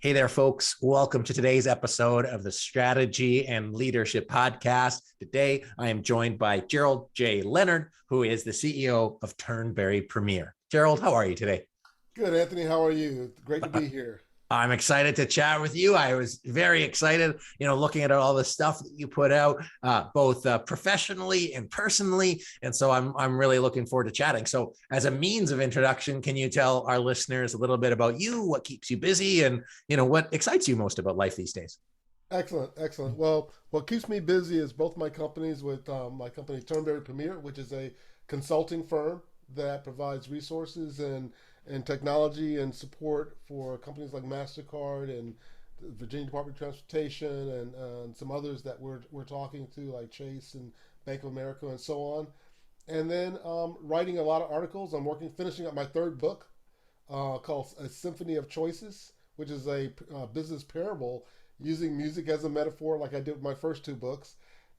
Hey there, folks. Welcome to today's episode of the Strategy and Leadership Podcast. Today, I am joined by Gerald J. Leonard, who is the CEO of Turnberry Premier. Gerald, how are you today? Good, Anthony. How are you? Great to be here. I'm excited to chat with you. I was very excited, looking at all the stuff that you put out, both professionally and personally. And so I'm really looking forward to chatting. So as a means of introduction, can you tell our listeners a little bit about you, what keeps you busy, and, what excites you most about life these days? Excellent, excellent. Well, what keeps me busy is both my companies with my company Turnberry Premier, which is a consulting firm that provides resources and technology and support for companies like MasterCard and the Virginia Department of Transportation and some others that we're talking to, like Chase and Bank of America and so on. And then writing a lot of articles. Finishing up my third book called A Symphony of Choices, which is a business parable using music as a metaphor, like I did with my first two books,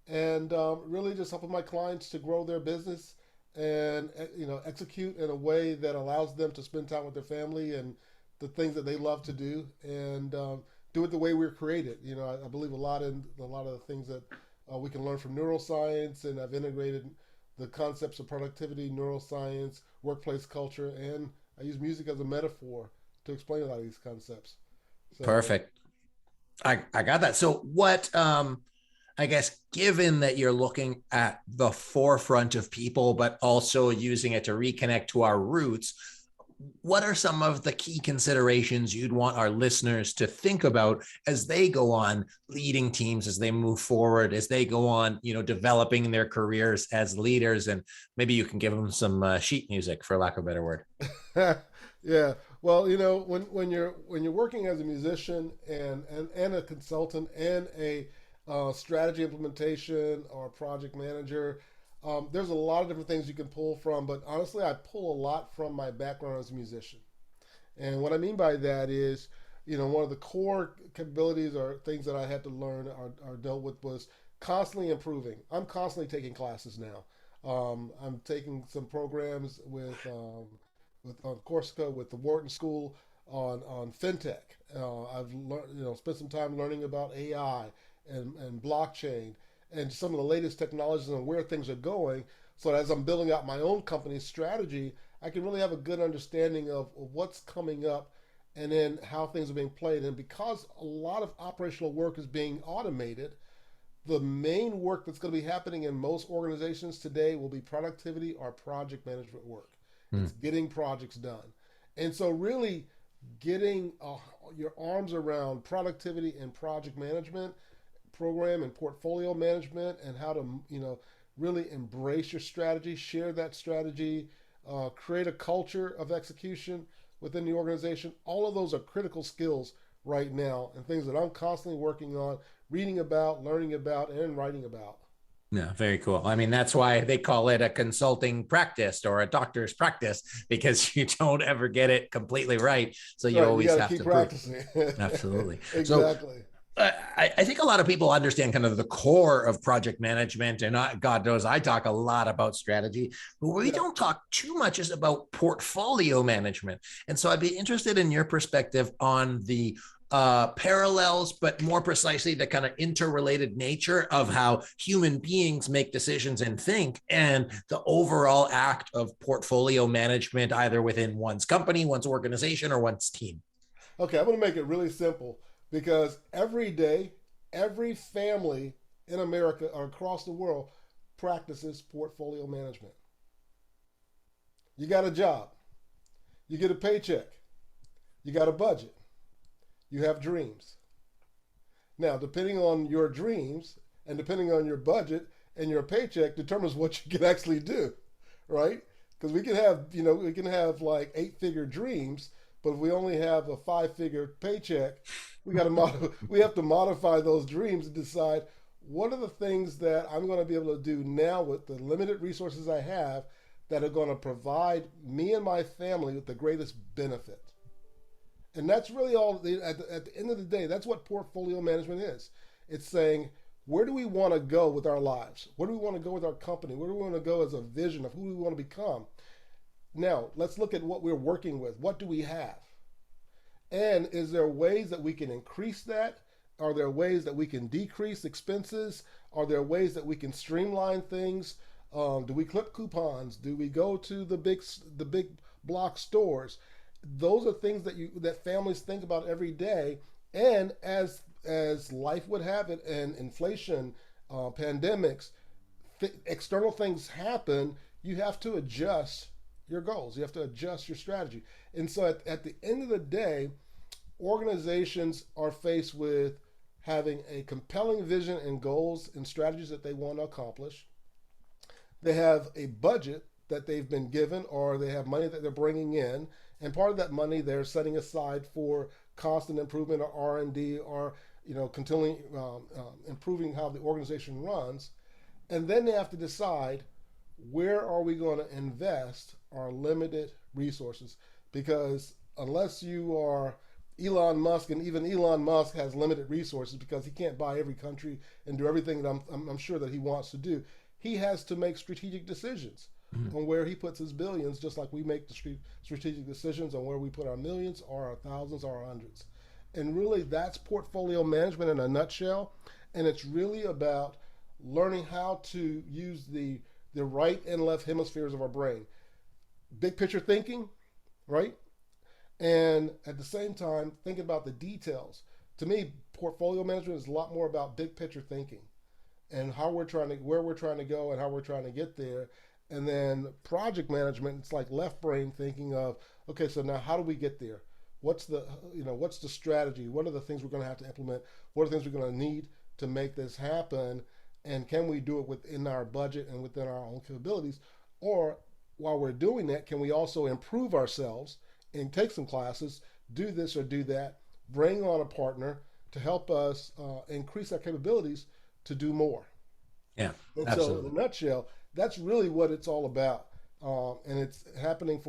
and really just helping my clients to grow their business and execute in a way that allows them to spend time with their family and the things that they love to do, and do it the way we're created. I believe a lot in a lot of the things that we can learn from neuroscience, and I've integrated the concepts of productivity, neuroscience, workplace culture, and I use music as a metaphor to explain a lot of these concepts. So Perfect. I got that. So what, I guess, given that you're looking at the forefront of people, but also using it to reconnect to our roots, what are some of the key considerations you'd want our listeners to think about as they go on leading teams, as they move forward, as they go on, developing their careers as leaders? And maybe you can give them some sheet music, for lack of a better word. yeah. Well, when you're working as a musician and a consultant and a strategy implementation or project manager, there's a lot of different things you can pull from. But honestly, I pull a lot from my background as a musician. And what I mean by that is, one of the core capabilities or things that I had to learn or dealt with was constantly improving. I'm constantly taking classes now. I'm taking some programs with on Corsica with the Wharton School on fintech. I've learned, spent some time learning about AI and blockchain and some of the latest technologies and where things are going. So as I'm building out my own company's strategy, I can really have a good understanding of what's coming up and then how things are being played. And because a lot of operational work is being automated, the main work that's going to be happening in most organizations today will be productivity or project management work. Hmm. It's getting projects done. And so, really, getting your arms around productivity and project management, program and portfolio management, and how to, really embrace your strategy, share that strategy, create a culture of execution within the organization. All of those are critical skills right now and things that I'm constantly working on, reading about, learning about, and writing about. Yeah, very cool. I mean, that's why they call it a consulting practice or a doctor's practice, because you don't ever get it completely right. So you Right, you always got to have keep to prove. practicing. Absolutely. So Exactly. I think a lot of people understand kind of the core of project management, and God knows I talk a lot about strategy, but what we Yeah. don't talk too much is about portfolio management. And so I'd be interested in your perspective on the parallels, but more precisely the kind of interrelated nature of how human beings make decisions and think, and the overall act of portfolio management, either within one's company, one's organization, or one's team. Okay, I'm going to make it really simple because every day, every family in America or across the world practices portfolio management. You got a job, you get a paycheck, you got a budget, you have dreams. Now, depending on your dreams and depending on your budget and your paycheck determines what you can actually do, right? Because we can have like eight-figure dreams, but if we only have a five-figure paycheck, we have to modify those dreams and decide what are the things that I'm going to be able to do now with the limited resources I have that are going to provide me and my family with the greatest benefit. And that's really all, at the end of the day, that's what portfolio management is. It's saying, where do we want to go with our lives? Where do we want to go with our company? Where do we want to go as a vision of who we want to become? Now, let's look at what we're working with. What do we have? And is there ways that we can increase that? Are there ways that we can decrease expenses? Are there ways that we can streamline things? Do we clip coupons? Do we go to the big block stores? Those are things that families think about every day. And as life would have it, and inflation, pandemics, external things happen, you have to adjust your goals. You have to adjust your strategy. And so at the end of the day, organizations are faced with having a compelling vision and goals and strategies that they want to accomplish. They have a budget that they've been given, or they have money that they're bringing in, and part of that money they're setting aside for constant improvement or R&D, or continually improving how the organization runs. And then they have to decide, where are we going to invest our limited resources? Because unless you are Elon Musk, and even Elon Musk has limited resources because he can't buy every country and do everything that I'm sure that he wants to do. He has to make strategic decisions Mhm. on where he puts his billions, just like we make the strategic decisions on where we put our millions or our thousands or our hundreds. And really, that's portfolio management in a nutshell. And it's really about learning how to use the right and left hemispheres of our brain. Big picture thinking, right? And at the same time, thinking about the details. To me, portfolio management is a lot more about big picture thinking and where we're trying to go and how we're trying to get there. And then project management, it's like left brain thinking of, okay, so now how do we get there? What's the strategy? What are the things we're going to have to implement? What are the things we're going to need to make this happen? And can we do it within our budget and within our own capabilities? Or while we're doing that, can we also improve ourselves and take some classes, do this or do that, bring on a partner to help us increase our capabilities to do more? Yeah, And so, in absolutely. a nutshell, that's really what it's all about. And it's happening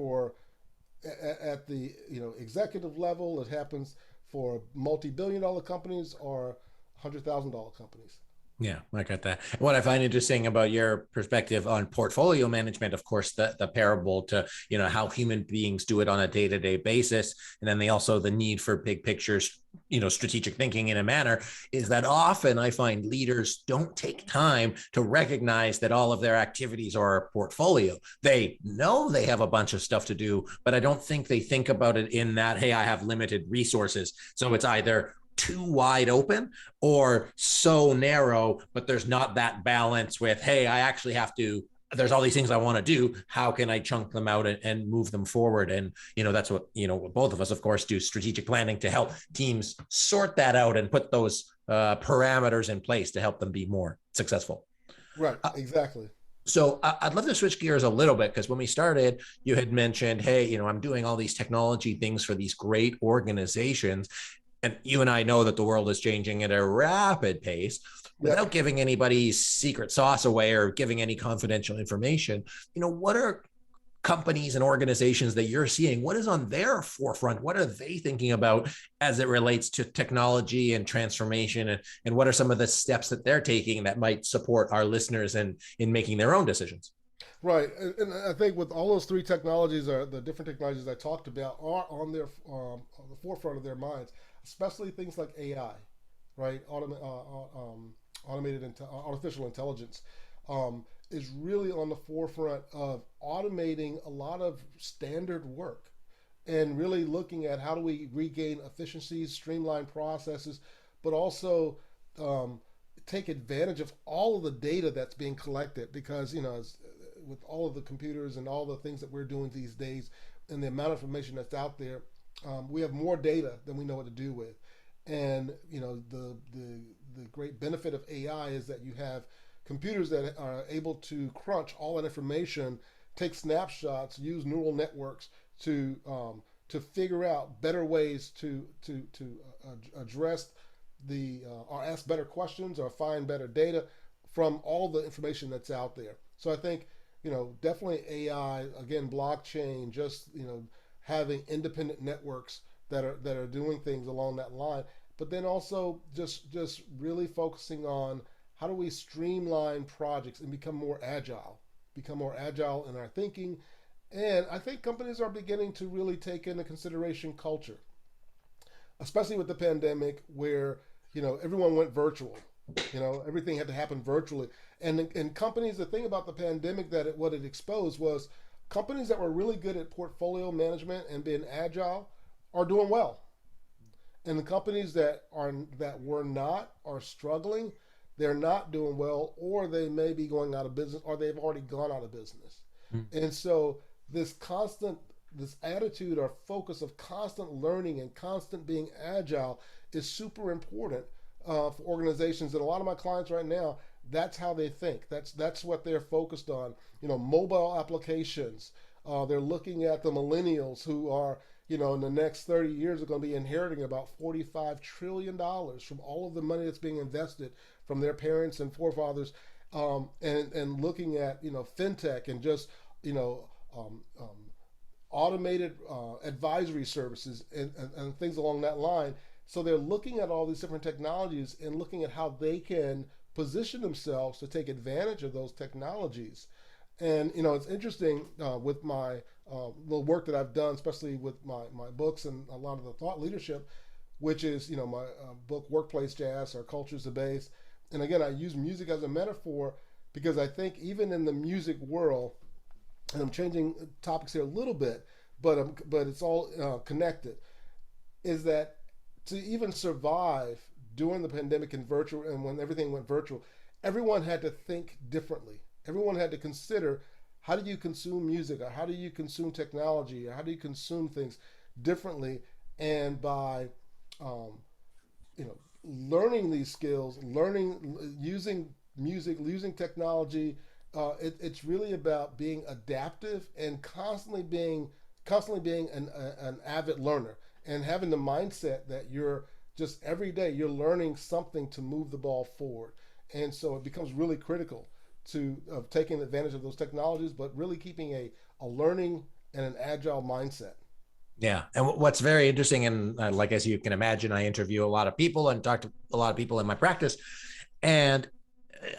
at the executive level. It happens for multi-billion-dollar companies or $100,000 companies. Yeah, I got that. What I find interesting about your perspective on portfolio management, of course, the parable to how human beings do it on a day-to-day basis, and then the need for big pictures, strategic thinking in a manner, is that often I find leaders don't take time to recognize that all of their activities are a portfolio. They know they have a bunch of stuff to do, but I don't think they think about it in that, hey, I have limited resources. So it's either too wide open or so narrow, but there's not that balance with, hey, I actually have to, there's all these things I want to do. How can I chunk them out and move them forward? And, that's what, both of us, of course, do strategic planning to help teams sort that out and put those parameters in place to help them be more successful. Right, exactly. So I'd love to switch gears a little bit, because when we started, you had mentioned, hey, I'm doing all these technology things for these great organizations. And you and I know that the world is changing at a rapid pace. Yep. Without giving anybody's secret sauce away or giving any confidential information, what are companies and organizations that you're seeing? What is on their forefront? What are they thinking about as it relates to technology and transformation? And what are some of the steps that they're taking that might support our listeners in making their own decisions? Right, and I think with all those three technologies, or the different technologies I talked about, are on the forefront of their minds, especially things like AI, right? Artificial intelligence is really on the forefront of automating a lot of standard work, and really looking at how do we regain efficiencies, streamline processes, but also um, take advantage of all of the data that's being collected. Because with all of the computers and all the things that we're doing these days, and the amount of information that's out there, we have more data than we know what to do with. And the great benefit of AI is that you have computers that are able to crunch all that information, take snapshots, use neural networks to figure out better ways to address or ask better questions or find better data from all the information that's out there. So I think definitely AI, again, blockchain, just having independent networks that are doing things along that line, but then also just really focusing on how do we streamline projects and become more agile in our thinking. And I think companies are beginning to really take into consideration culture. especially with the pandemic, where everyone went virtual. Everything had to happen virtually, and companies. The thing about the pandemic what it exposed was companies that were really good at portfolio management and being agile are doing well, and the companies that were not are struggling. They're not doing well, or they may be going out of business, or they've already gone out of business. Mm. And so this attitude or focus of constant learning and constant being agile is super important for organizations. And a lot of my clients right now, that's how they think. That's what they're focused on. Mobile applications. They're looking at the millennials who are, in the next 30 years are going to be inheriting about $45 trillion from all of the money that's being invested from their parents and forefathers, and looking at fintech and just um, um, automated advisory services and things along that line. So they're looking at all these different technologies and looking at how they can position themselves to take advantage of those technologies. And it's interesting with my the work that I've done, especially with my books and a lot of the thought leadership, which is my book Workplace Jazz or Cultures of Bass. And again, I use music as a metaphor because I think even in the music world, and I'm changing topics here a little bit, but it's all connected, is that to even survive during the pandemic and virtual, and when everything went virtual, everyone had to think differently. Everyone had to consider, how do you consume music, or how do you consume technology, or how do you consume things differently. And by learning these skills, learning using music, using technology, it's really about being adaptive and constantly being an avid learner, and having the mindset that you're just every day you're learning something to move the ball forward. And so it becomes really critical to of taking advantage of those technologies, but really keeping a learning and an agile mindset. Yeah. And what's very interesting, and like, as you can imagine, I interview a lot of people and talk to a lot of people in my practice. And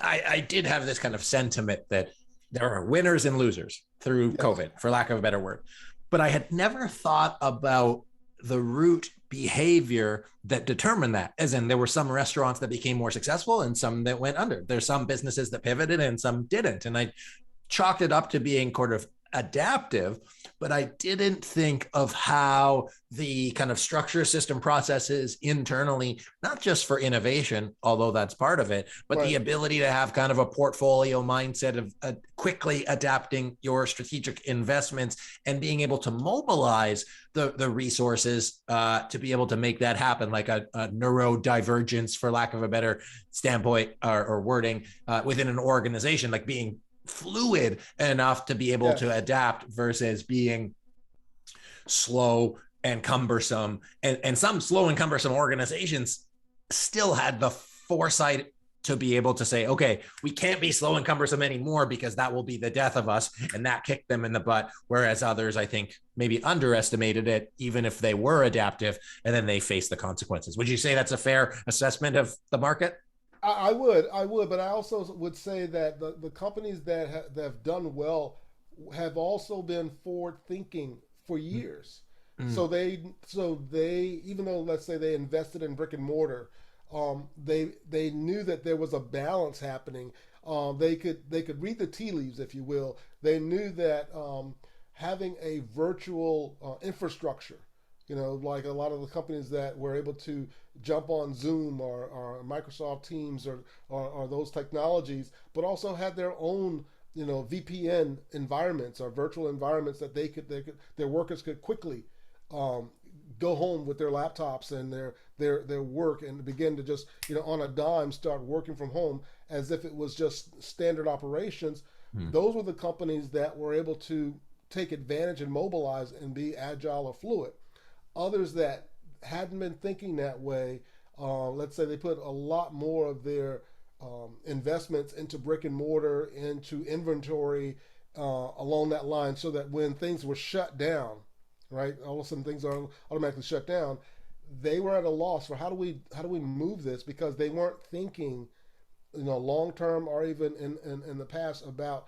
I did have this kind of sentiment that there are winners and losers through Yes. COVID, for lack of a better word. But I had never thought about the root behavior that determined that. As in, there were some restaurants that became more successful and some that went under. There's some businesses that pivoted and some didn't. And I chalked it up to being sort of adaptive, but I didn't think of how the kind of structure, system, processes internally, not just for innovation, although that's part of it, but Right. the ability to have kind of a portfolio mindset of quickly adapting your strategic investments and being able to mobilize the resources to be able to make that happen, like a neurodivergence, for lack of a better standpoint or wording, within an organization, like being fluid enough to be able to Yes. adapt versus being slow and cumbersome. And some slow and cumbersome organizations still had the foresight to be able to say, okay, we can't be slow and cumbersome anymore because that will be the death of us. And that kicked them in the butt. Whereas others, I think, maybe underestimated it, even if they were adaptive, and then they faced the consequences. Would you say that's a fair assessment of the market? I would, but I also would say that the companies that have done well have also been forward thinking for years. Mm. So they even though, let's say, they invested in brick and mortar, they knew that there was a balance happening. They could read the tea leaves, if you will. They knew that having a virtual infrastructure, like a lot of the companies that were able to jump on Zoom or Microsoft Teams or those technologies, but also had their own VPN environments or virtual environments that their workers could quickly um, go home with their laptops and their work and begin to just on a dime start working from home as if it was just standard operations. Mm. Those were the companies that were able to take advantage and mobilize and be agile or fluid. Others that hadn't been thinking that way, let's say they put a lot more of their investments into brick and mortar, into inventory along that line, so that when things were shut down, right, all of a sudden things are automatically shut down. They were at a loss for how do we move this, because they weren't thinking long term, or even in the past, about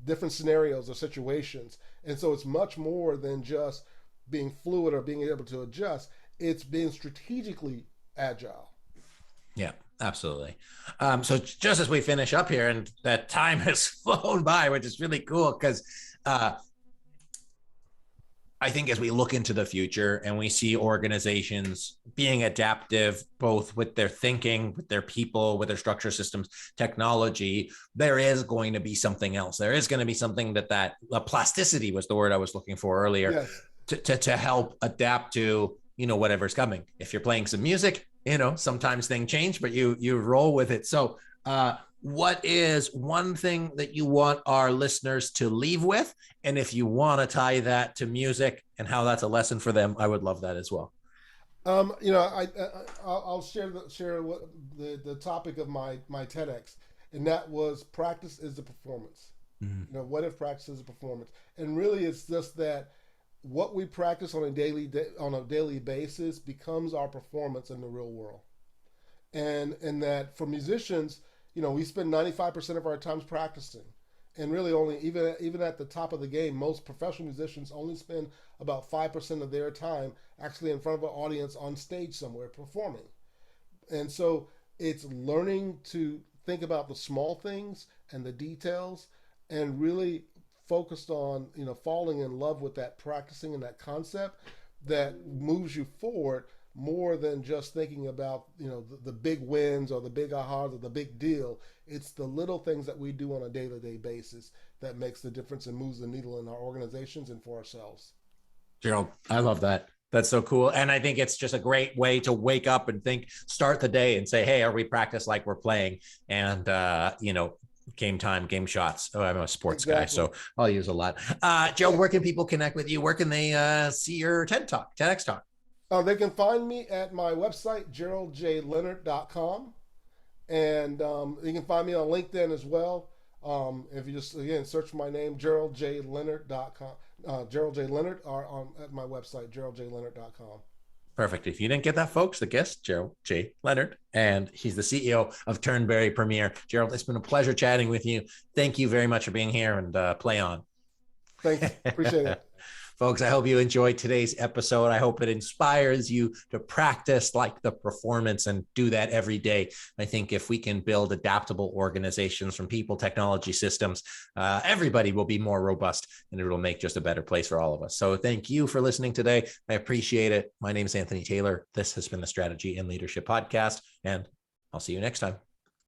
different scenarios or situations. And so it's much more than just being fluid or being able to adjust. It's being strategically agile. Yeah, absolutely. So just as we finish up here, and that time has flown by, which is really cool because I think as we look into the future and we see organizations being adaptive, both with their thinking, with their people, with their structure systems, technology, there is going to be something else. There is going to be something that plasticity was the word I was looking for earlier, Yes. to help adapt to, whatever's coming. If you're playing some music, sometimes things change, but you roll with it. So what is one thing that you want our listeners to leave with? And if you want to tie that to music and how that's a lesson for them, I would love that as well. I'll share what the topic of my TEDx, and that was practice is the performance. Mm-hmm. What if practice is a performance? And really, it's just that what we practice on a daily basis becomes our performance in the real world. And that for musicians, we spend 95% of our times practicing, and really only even at the top of the game, most professional musicians only spend about 5% of their time actually in front of an audience on stage somewhere performing. And so it's learning to think about the small things and the details, and really focused on falling in love with that practicing and that concept that moves you forward more than just thinking about the big wins or the big ahas or the big deal. It's the little things that we do on a day-to-day basis that makes the difference and moves the needle in our organizations and for ourselves. Gerald, I love that. That's so cool. And I think it's just a great way to wake up and start the day and say, hey, are we practice like we're playing? And, game time, game shots. Oh, I'm a sports guy, so I'll use a lot. Joe, where can people connect with you? Where can they see your TEDx talk? They can find me at my website, geraldjleonard.com. And you can find me on LinkedIn as well. If you just, again, search for my name, geraldjleonard.com, Gerald J. Leonard, or at my website, geraldjleonard.com. Perfect. If you didn't get that, folks, the guest, Gerald J. Leonard, and he's the CEO of Turnberry Premier. Gerald, it's been a pleasure chatting with you. Thank you very much for being here, and play on. Thanks. Appreciate it. Folks, I hope you enjoyed today's episode. I hope it inspires you to practice like the performance and do that every day. I think if we can build adaptable organizations from people, technology, systems, everybody will be more robust, and it will make just a better place for all of us. So thank you for listening today. I appreciate it. My name is Anthony Taylor. This has been the Strategy and Leadership Podcast, and I'll see you next time.